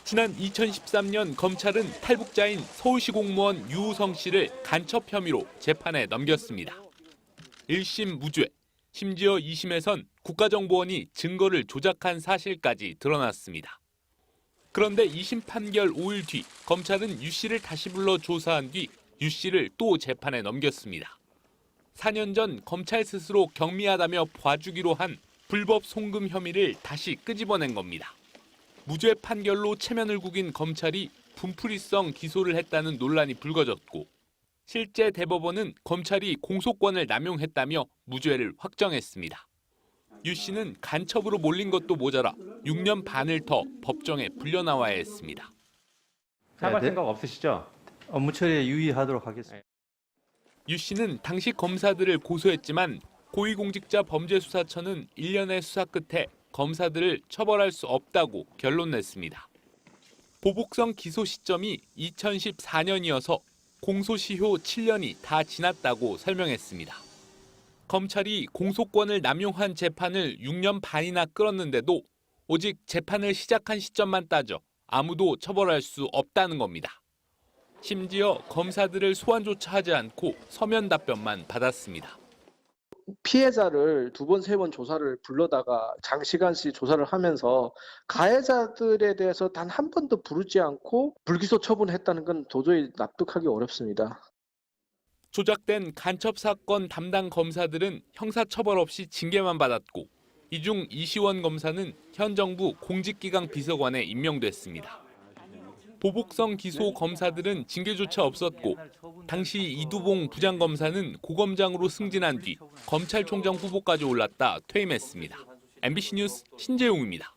지난 2013년 검찰은 탈북자인 서울시 공무원 유우성 씨를 간첩 혐의로 재판에 넘겼습니다. 1심 무죄, 심지어 2심에선 국가정보원이 증거를 조작한 사실까지 드러났습니다. 그런데 2심 판결 5일 뒤 검찰은 유 씨를 다시 불러 조사한 뒤 유 씨를 또 재판에 넘겼습니다. 4년 전 검찰 스스로 경미하다며 봐주기로 한 불법 송금 혐의를 다시 끄집어낸 겁니다. 무죄 판결로 체면을 구긴 검찰이 분풀이성 기소를 했다는 논란이 불거졌고 실제 대법원은 검찰이 공소권을 남용했다며 무죄를 확정했습니다. 유 씨는 간첩으로 몰린 것도 모자라 6년 반을 더 법정에 불려나와야 했습니다. 사과할 생각 없으시죠? 업무 처리에 유의하도록 하겠습니다. 유 씨는 당시 검사들을 고소했지만 고위공직자범죄수사처는 1년의 수사 끝에 검사들을 처벌할 수 없다고 결론 냈습니다. 보복성 기소 시점이 2014년이어서 공소시효 7년이 다 지났다고 설명했습니다. 검찰이 공소권을 남용한 재판을 6년 반이나 끌었는데도 오직 재판을 시작한 시점만 따져 아무도 처벌할 수 없다는 겁니다. 심지어 검사들을 소환조차 하지 않고 서면 답변만 받았습니다. 피해자를 2번, 3번 조사를 불러다가 장시간씩 조사를 하면서 가해자들에 대해서 단 한 번도 부르지 않고 불기소 처분했다는 건 도저히 납득하기 어렵습니다. 조작된 간첩 사건 담당 검사들은 형사처벌 없이 징계만 받았고 이 중 이시원 검사는 현 정부 공직기강 비서관에 임명됐습니다. 보복성 기소 검사들은 징계조차 없었고 당시 이두봉 부장검사는 고검장으로 승진한 뒤 검찰총장 후보까지 올랐다 퇴임했습니다. MBC 뉴스 신재용입니다.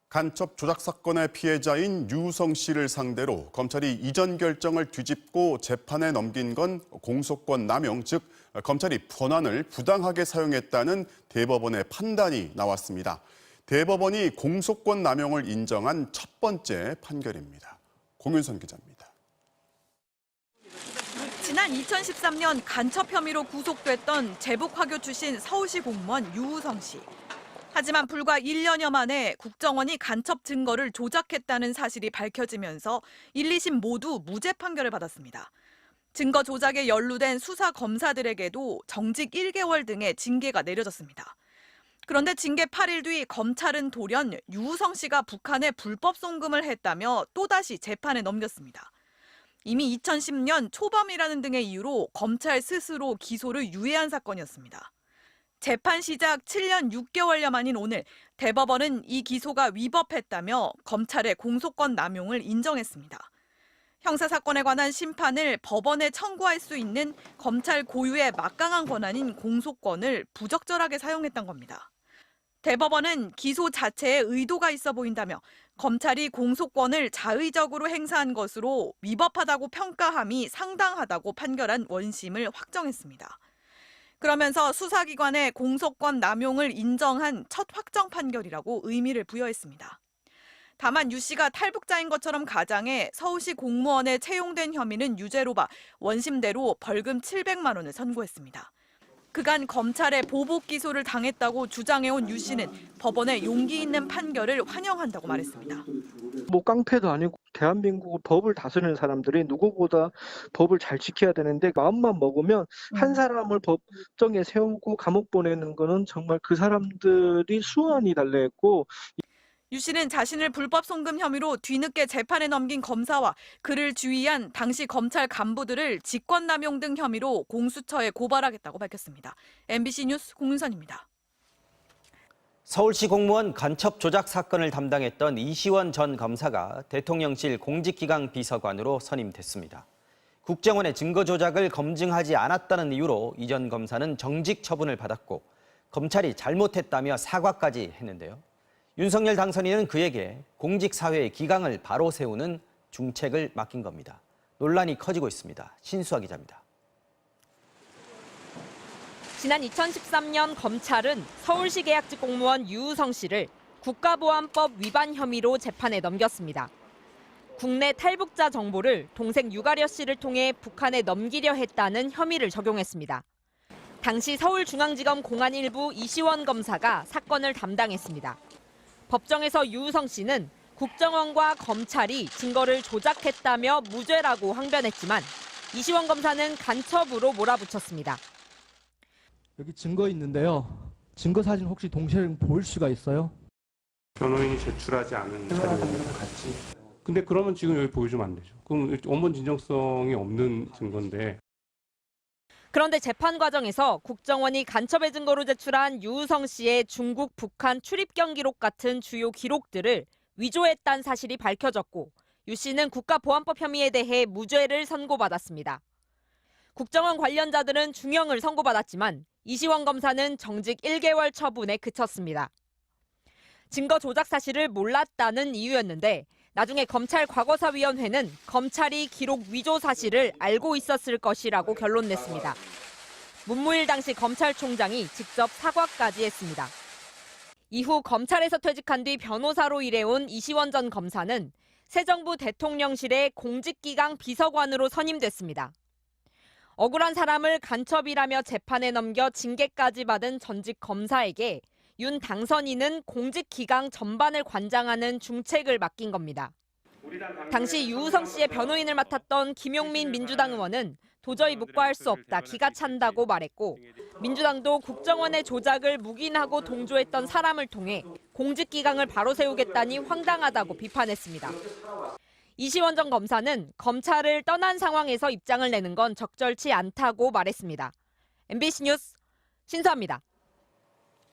간첩 조작 사건의 피해자인 유우성 씨를 상대로 검찰이 이전 결정을 뒤집고 재판에 넘긴 건 공소권 남용, 즉 검찰이 권한을 부당하게 사용했다는 대법원의 판단이 나왔습니다. 대법원이 공소권 남용을 인정한 첫 번째 판결입니다. 공윤선 기자입니다. 지난 2013년 간첩 혐의로 구속됐던 제복화교 출신 서울시 공무원 유우성 씨. 하지만 불과 1년여 만에 국정원이 간첩 증거를 조작했다는 사실이 밝혀지면서 1, 2심 모두 무죄 판결을 받았습니다. 증거 조작에 연루된 수사 검사들에게도 정직 1개월 등의 징계가 내려졌습니다. 그런데 징계 8일 뒤 검찰은 돌연 유우성 씨가 북한에 불법 송금을 했다며 또다시 재판에 넘겼습니다. 이미 2010년 초범이라는 등의 이유로 검찰 스스로 기소를 유예한 사건이었습니다. 재판 시작 7년 6개월여 만인 오늘 대법원은 이 기소가 위법했다며 검찰의 공소권 남용을 인정했습니다. 형사사건에 관한 심판을 법원에 청구할 수 있는 검찰 고유의 막강한 권한인 공소권을 부적절하게 사용했던 겁니다. 대법원은 기소 자체에 의도가 있어 보인다며 검찰이 공소권을 자의적으로 행사한 것으로 위법하다고 평가함이 상당하다고 판결한 원심을 확정했습니다. 그러면서 수사기관의 공소권 남용을 인정한 첫 확정 판결이라고 의미를 부여했습니다. 다만 유 씨가 탈북자인 것처럼 가장해 서울시 공무원에 채용된 혐의는 유죄로 봐 원심대로 벌금 700만 원을 선고했습니다. 그간 검찰의 보복 기소를 당했다고 주장해온 유 씨는 법원의 용기 있는 판결을 환영한다고 말했습니다. 뭐 깡패도 아니고 대한민국 법을 다스리는 사람들이 누구보다 법을 잘 지켜야 되는데 마음만 먹으면 한 사람을 법정에 세우고 감옥 보내는 거는 정말 그 사람들이 수완이 달래했고 유 씨는 자신을 불법 송금 혐의로 뒤늦게 재판에 넘긴 검사와 그를 주의한 당시 검찰 간부들을 직권남용 등 혐의로 공수처에 고발하겠다고 밝혔습니다. MBC 뉴스 공윤선입니다. 서울시 공무원 간첩 조작 사건을 담당했던 이시원 전 검사가 대통령실 공직기강 비서관으로 선임됐습니다. 국정원의 증거 조작을 검증하지 않았다는 이유로 이 전 검사는 정직 처분을 받았고 검찰이 잘못했다며 사과까지 했는데요. 윤석열 당선인은 그에게 공직사회의 기강을 바로 세우는 중책을 맡긴 겁니다. 논란이 커지고 있습니다. 신수아 기자입니다. 지난 2013년 검찰은 서울시 계약직 공무원 유우성 씨를 국가보안법 위반 혐의로 재판에 넘겼습니다. 국내 탈북자 정보를 동생 유가려 씨를 통해 북한에 넘기려 했다는 혐의를 적용했습니다. 당시 서울중앙지검 공안일부 이시원 검사가 사건을 담당했습니다. 법정에서 유우성 씨는 국정원과 검찰이 증거를 조작했다며 무죄라고 항변했지만 이시원 검사는 간첩으로 몰아붙였습니다. 여기 증거 있는데요. 증거 사진 혹시 동시에 보일 수가 있어요? 변호인이 제출하지 않은 자료랑 같이. 근데 그러면 지금 여기 보여주면 안 되죠. 그럼 원본 진정성이 없는 증거인데. 그런데 재판 과정에서 국정원이 간첩의 증거로 제출한 유우성 씨의 중국, 북한 출입경 기록 같은 주요 기록들을 위조했다는 사실이 밝혀졌고 유 씨는 국가보안법 혐의에 대해 무죄를 선고받았습니다. 국정원 관련자들은 중형을 선고받았지만 이시원 검사는 정직 1개월 처분에 그쳤습니다. 증거 조작 사실을 몰랐다는 이유였는데 나중에 검찰 과거사위원회는 검찰이 기록 위조 사실을 알고 있었을 것이라고 결론 냈습니다. 문무일 당시 검찰총장이 직접 사과까지 했습니다. 이후 검찰에서 퇴직한 뒤 변호사로 일해온 이시원 전 검사는 새 정부 대통령실의 공직기강 비서관으로 선임됐습니다. 억울한 사람을 간첩이라며 재판에 넘겨 징계까지 받은 전직 검사에게 윤 당선인은 공직기강 전반을 관장하는 중책을 맡긴 겁니다. 당시 유우성 씨의 변호인을 맡았던 김용민 민주당 의원은 도저히 묵과할 수 없다, 기가 찬다고 말했고 민주당도 국정원의 조작을 묵인하고 동조했던 사람을 통해 공직기강을 바로 세우겠다니 황당하다고 비판했습니다. 이시원 전 검사는 검찰을 떠난 상황에서 입장을 내는 건 적절치 않다고 말했습니다. MBC 뉴스 신수아입니다.